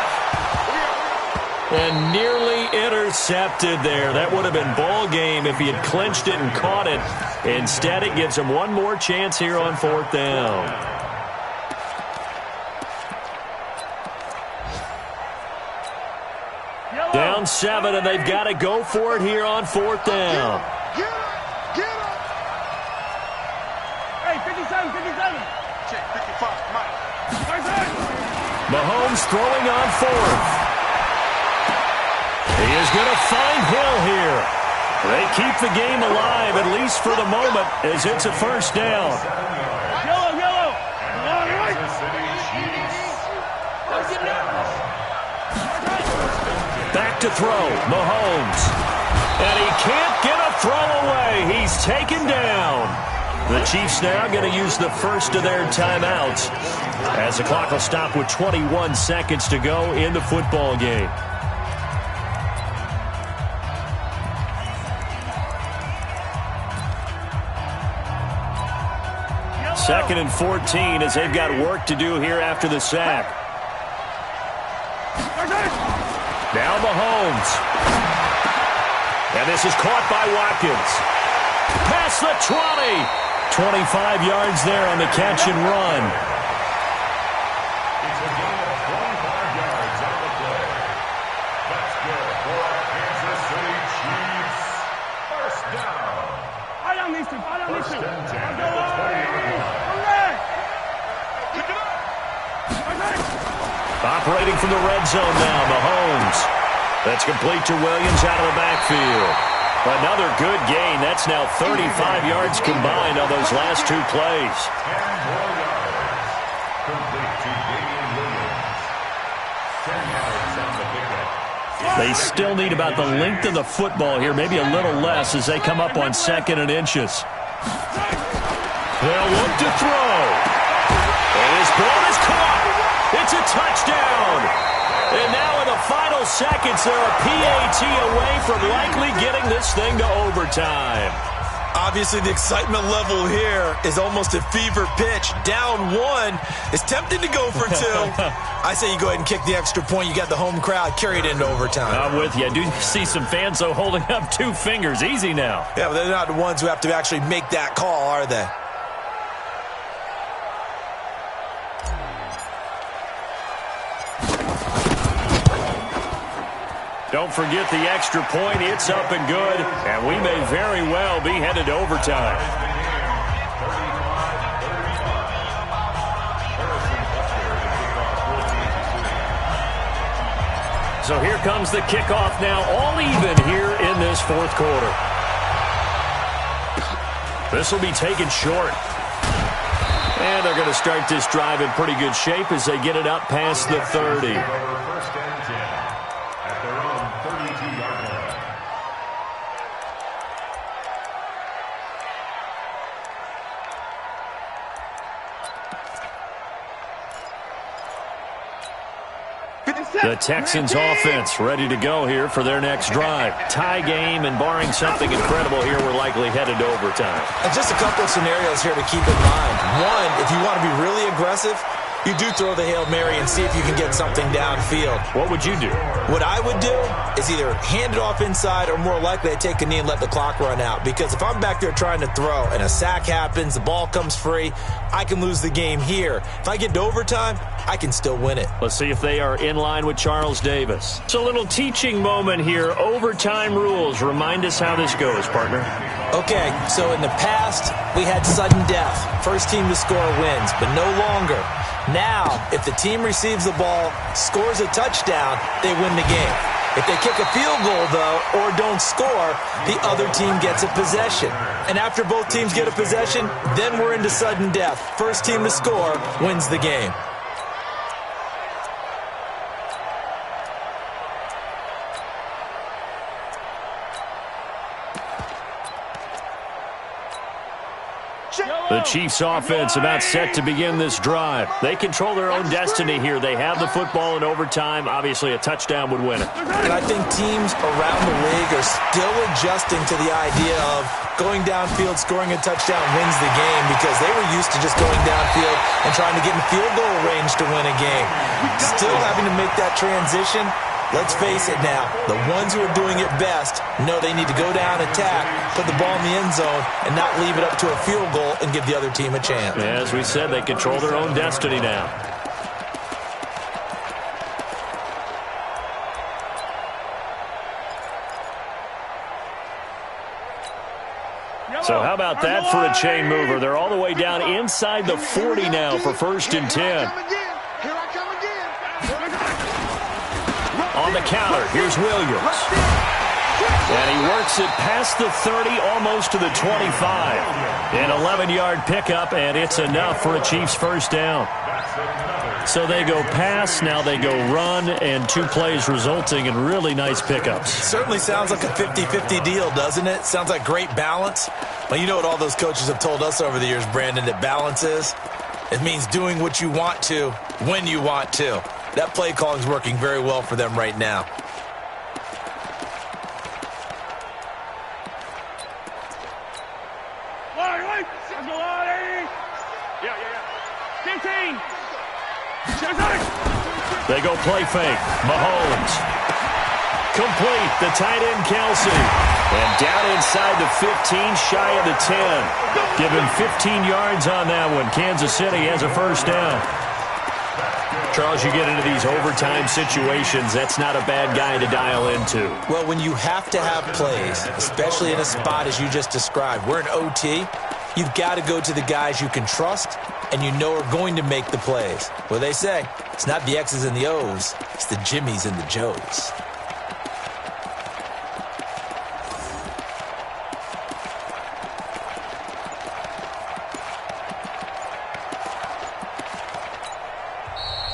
And nearly intercepted there. That would have been ball game if he had clinched it and caught it. Instead, it gives him one more chance here on 4th down. Down 7, and they've got to go for it here on 4th down. Get up! Get up! Hey, 57, 57. Check, 55, Mike. Mahomes throwing on 4th. He is going to find Hill here. They keep the game alive, at least for the moment, as it's a first down. Yellow, yellow. Back to throw, Mahomes. And he can't get a throw away. He's taken down. The Chiefs now going to use the first of their timeouts as the clock will stop with 21 seconds to go in the football game. 2nd and 14 as they've got work to do here after the sack. Now Mahomes. And this is caught by Watkins. Past the 20. 25 yards there on the catch and run. It's a gain of 25 yards on the play. That's good for Kansas City Chiefs. First down. First and 10 at the 20-yard line. Operating from the red zone now, Mahomes. That's complete to Williams out of the backfield. Another good gain. That's now 35 yards combined on those last 2 plays. 10 more yards. Complete to Damian Williams. 10 yards on the pickup. They still need about the length of the football here, maybe a little less as they come up on 2nd and inches. They'll look to throw. And his ball is caught. It's a touchdown. And now in the final seconds, they're a PAT away from likely getting this thing to overtime. Obviously, the excitement level here is almost a fever pitch. Down 1. It's tempting to go for 2. I say you go ahead and kick the extra point. You got the home crowd. Carry it into overtime. I'm with you. I do see some fans, though, holding up 2 fingers. Easy now. Yeah, but they're not the ones who have to actually make that call, are they? Don't forget the extra point. It's up and good, and we may very well be headed to overtime. So here comes the kickoff now, all even here in this 4th quarter. This will be taken short. And they're going to start this drive in pretty good shape as they get it up past the 30. First and 10 at their own 32-yard line. The Texans offense ready to go here for their next drive. Tie game, and barring something incredible here, we're likely headed to overtime. And just a couple of scenarios here to keep in mind. One, if you want to be really aggressive, you do throw the Hail Mary and see if you can get something downfield. What would you do? What I would do is either hand it off inside or more likely I take a knee and let the clock run out. Because if I'm back there trying to throw and a sack happens, the ball comes free, I can lose the game here. If I get to overtime, I can still win it. Let's see if they are in line with Charles Davis. It's a little teaching moment here. Overtime rules. Remind us how this goes, partner. Okay, so in the past, we had sudden death. First team to score wins, but no longer. Now, if the team receives the ball, scores a touchdown, they win the game. If they kick a field goal, though, or don't score, the other team gets a possession. And after both teams get a possession, then we're into sudden death. First team to score wins the game. The Chiefs offense about set to begin this drive. They control their own destiny here. They have the football in overtime. Obviously, a touchdown would win it. And I think teams around the league are still adjusting to the idea of going downfield, scoring a touchdown wins the game, because they were used to just going downfield and trying to get in field goal range to win a game. Still having to make that transition. Let's face it now, the ones who are doing it best know they need to go down, attack, put the ball in the end zone, and not leave it up to a field goal and give the other team a chance. As we said, they control their own destiny now. So how about that for a chain mover? They're all the way down inside the 40 now for 1st and 10. On the counter, here's Williams. And he works it past the 30, almost to the 25. An 11-yard pickup, and it's enough for a Chiefs first down. So they go pass, now they go run, and 2 plays resulting in really nice pickups. Certainly sounds like a 50-50 deal, doesn't it? Sounds like great balance. Well, you know what all those coaches have told us over the years, Brandon, that balance is? It means doing what you want to, when you want to. That play calling is working very well for them right now. They go play fake. Mahomes. Complete. The tight end, Kelsey. And down inside the 15, shy of the 10. Give him 15 yards on that one. Kansas City has a first down. Charles, you get into these overtime situations, that's not a bad guy to dial into. Well, when you have to have plays, especially in a spot as you just described, we're in OT, you've got to go to the guys you can trust and you know are going to make the plays. Well, they say, it's not the X's and the O's, it's the Jimmies and the Joes.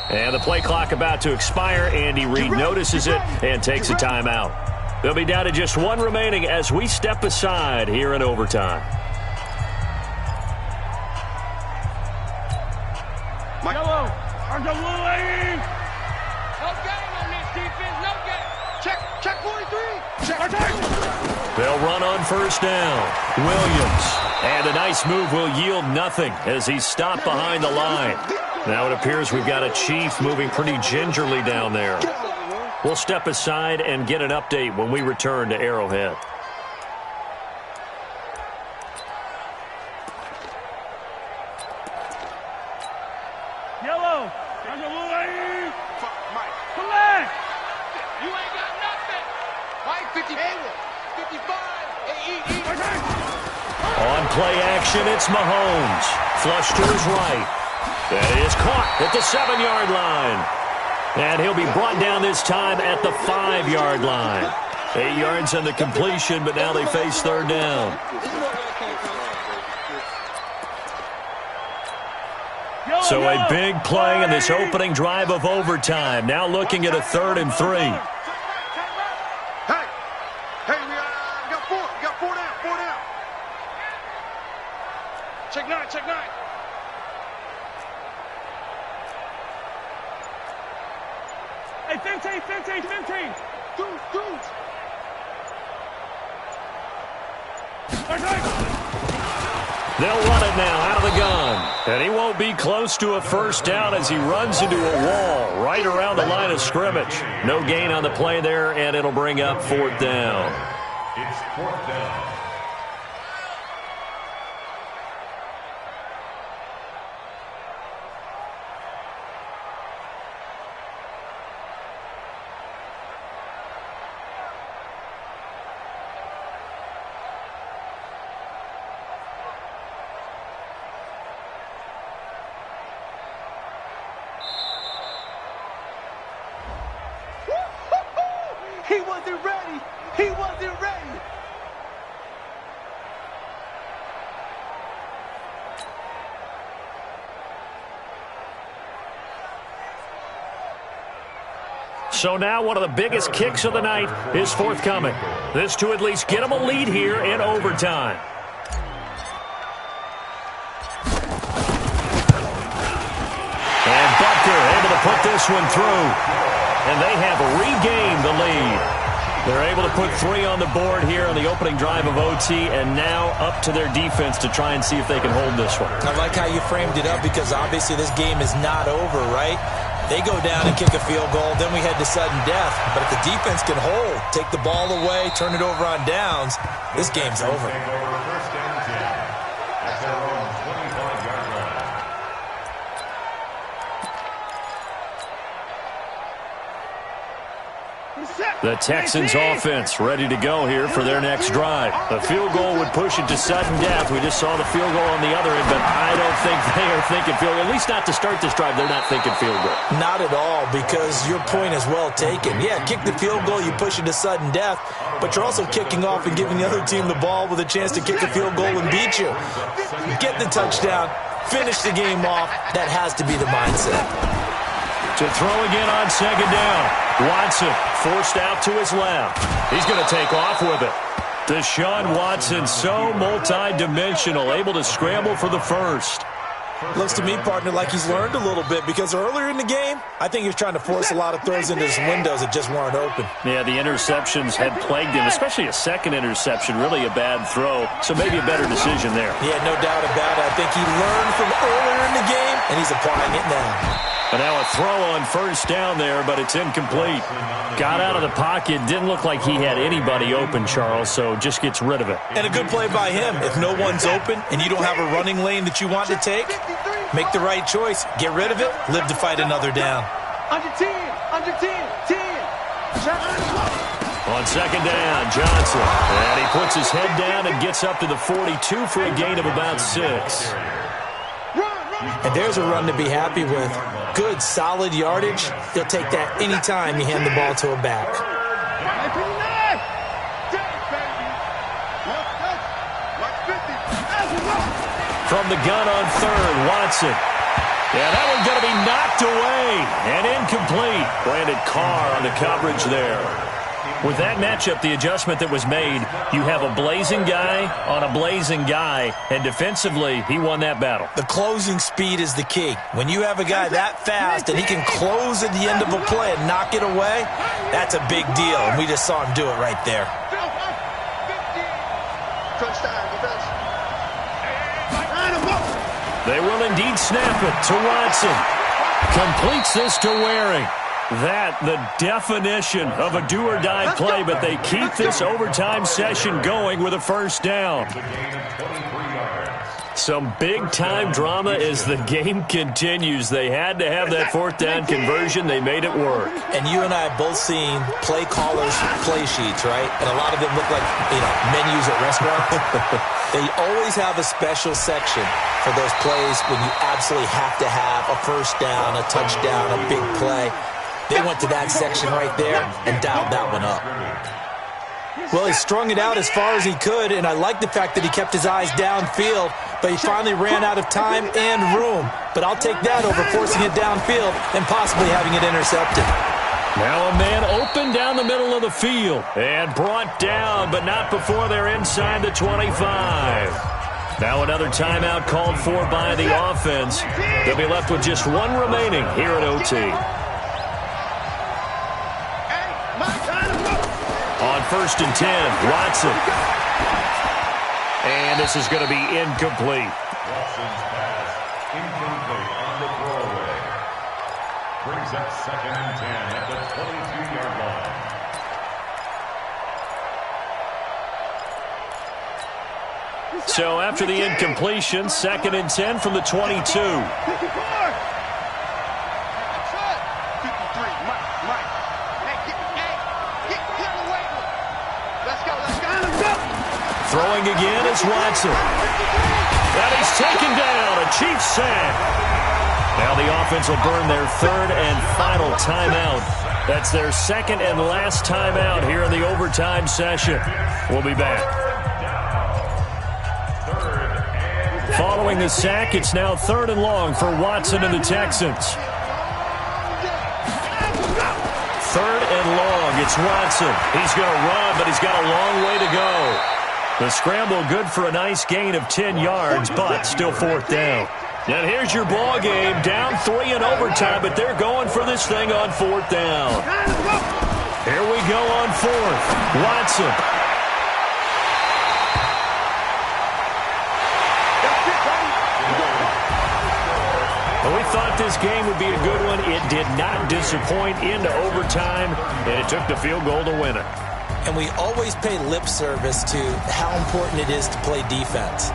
And the play clock about to expire. Andy Reid notices it and takes a timeout. They'll be down to just one remaining as we step aside here in overtime. Yellow, on the blue lane. No game on this defense, no game. Check 43. Check. They'll run on first down. Williams. And a nice move will yield nothing as he's stopped behind the line. Now it appears we've got a Chief moving pretty gingerly down there. We'll step aside and get an update when we return to Arrowhead. Yellow, on the blue lane. Mike. Collect. You ain't got nothing. Mike, 50, 55, On play action, it's Mahomes. Flush to his right. That is caught at the 7-yard line. And he'll be brought down this time at the 5-yard line. 8 yards on the completion, but now they face third down. So a big play in this opening drive of overtime. Now looking at a 3rd and 3. Hey, we got 4. We got 4 down. 4 down. Check 9. Check 9. Hey, 15. Dudes. They'll run it now out of the gun. And he won't be close to a first down as he runs into a wall right around the line of scrimmage. No gain on the play there, and it'll bring up 4th down. It's 4th down. He wasn't ready. So now one of the biggest kicks of the night is forthcoming. This to at least get them a lead here in overtime. And Butker able to put this one through. And they have regained the lead. They're able to put 3 on the board here on the opening drive of OT, and now up to their defense to try and see if they can hold this one. I like how you framed it up because obviously this game is not over, right? They go down and kick a field goal, then we head to sudden death. But if the defense can hold, take the ball away, turn it over on downs, this game's over. First and 10 at their own 25-yard line. The Texans offense ready to go here for their next drive. A field goal would push it to sudden death. We just saw the field goal on the other end, but I don't think they are thinking field goal. At least not to start this drive. They're not thinking field goal. Not at all, because your point is well taken. Yeah, kick the field goal, you push it to sudden death, but you're also kicking off and giving the other team the ball with a chance to kick a field goal and beat you. Get the touchdown, finish the game off. That has to be the mindset. To throw again on second down. Watson forced out to his left. He's going to take off with it. Deshaun Watson, so multi-dimensional, able to scramble for the first. Looks to me, partner, like he's learned a little bit because earlier in the game, I think he was trying to force a lot of throws into his windows that just weren't open. Yeah, the interceptions had plagued him, especially a second interception, really a bad throw. So maybe a better decision there. Yeah, no doubt about it. I think he learned from earlier in the game, and he's applying it now. And now a throw on first down there, but it's incomplete. Got out of the pocket. Didn't look like he had anybody open, Charles, so just gets rid of it. And a good play by him. If no one's open and you don't have a running lane that you want to take, make the right choice. Get rid of it. Live to fight another down. Under 10, 10. On second down, Johnson. And he puts his head down and gets up to the 42 for a gain of about 6. And there's a run to be happy with. Good, solid yardage. He'll take that anytime you hand the ball to a back. From the gun on third, Watson. Yeah, that one's going to be knocked away and incomplete. Brandon Carr on the coverage there. With that matchup, the adjustment that was made, you have a blazing guy on a blazing guy, and defensively, he won that battle. The closing speed is the key. When you have a guy that fast and he can close at the end of a play and knock it away, that's a big deal, and we just saw him do it right there. They will indeed snap it to Watson. Completes this to Waring. That, the definition of a do-or-die play, but they keep this overtime session going with a first down. Some big-time drama as the game continues. They had to have that fourth down conversion. They made it work. And you and I have both seen play callers' play sheets, right? And a lot of them look like, menus at restaurants. They always have a special section for those plays when you absolutely have to have a first down, a touchdown, a big play. They went to that section right there and dialed that one up. Well, he strung it out as far as he could, and I like the fact that he kept his eyes downfield, but he finally ran out of time and room. But I'll take that over forcing it downfield and possibly having it intercepted. Now a man open down the middle of the field and brought down, but not before they're inside the 25. Now another timeout called for by the offense. They'll be left with just one remaining here at OT. On first and 10, Watson. And this is going to be incomplete. Watson's pass incomplete on the throwaway. Brings up second and 10 at the 22-yard line. So after the incompletion, second and 10 from the 22. Throwing again is Watson. And he's taken down, a Chiefs sack. Now the offense will burn their third and final timeout. That's their second and last timeout here in the overtime session. We'll be back. Following the sack, it's now third and long for Watson and the Texans. Third and long, it's Watson. He's going to run, but he's got a long way to go. The scramble good for a nice gain of 10 yards, but still fourth down. And here's your ball game, down 3 in overtime, but they're going for this thing on fourth down. Here we go on fourth. Watson. Well, we thought this game would be a good one. It did not disappoint into overtime, and it took the field goal to win it. And we always pay lip service to how important it is to play defense.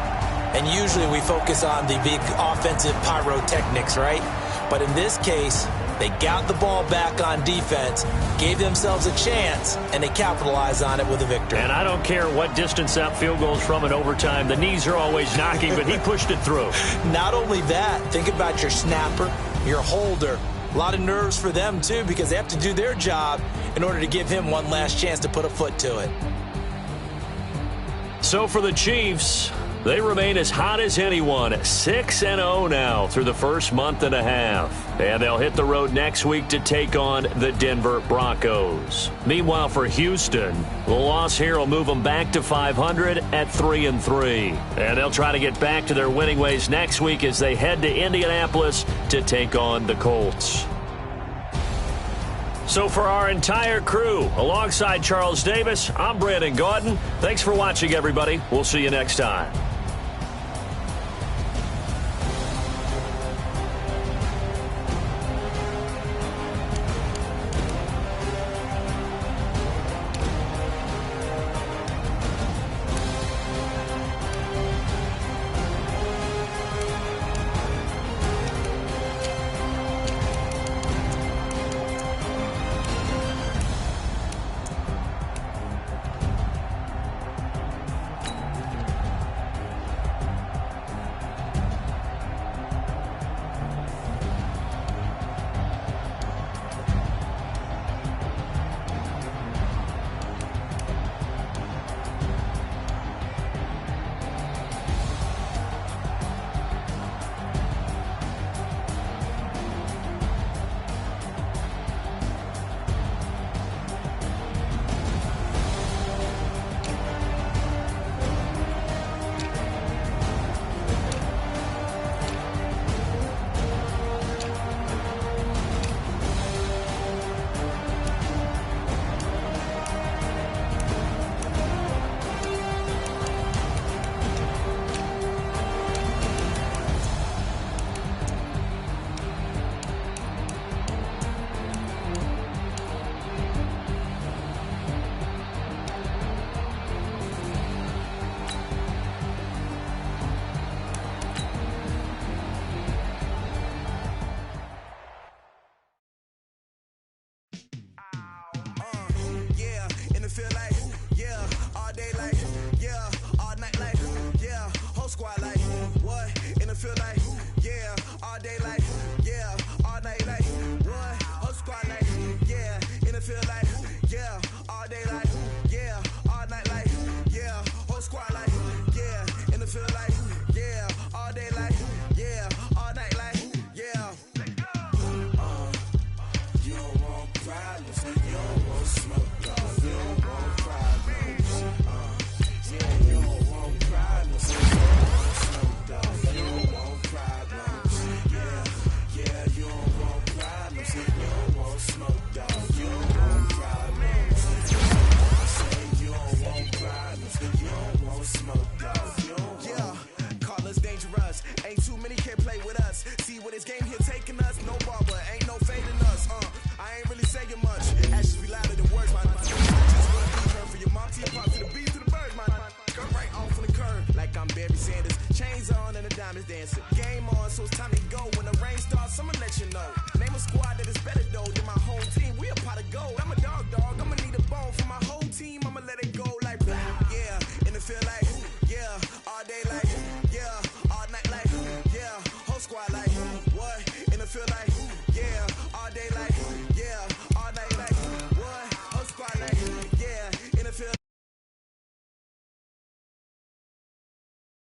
And usually we focus on the big offensive pyrotechnics, right? But in this case, they got the ball back on defense, gave themselves a chance, and they capitalized on it with a victory. And I don't care what distance that field goes from in overtime. The knees are always knocking, but he pushed it through. Not only that, think about your snapper, your holder. A lot of nerves for them, too, because they have to do their job in order to give him one last chance to put a foot to it. So for the Chiefs, they remain as hot as anyone, 6-0 now through the first month and a half. And they'll hit the road next week to take on the Denver Broncos. Meanwhile, for Houston, the loss here will move them back to 500 at 3-3. And they'll try to get back to their winning ways next week as they head to Indianapolis to take on the Colts. So for our entire crew, alongside Charles Davis, I'm Brandon Gaudin. Thanks for watching, everybody. We'll see you next time. so it's time to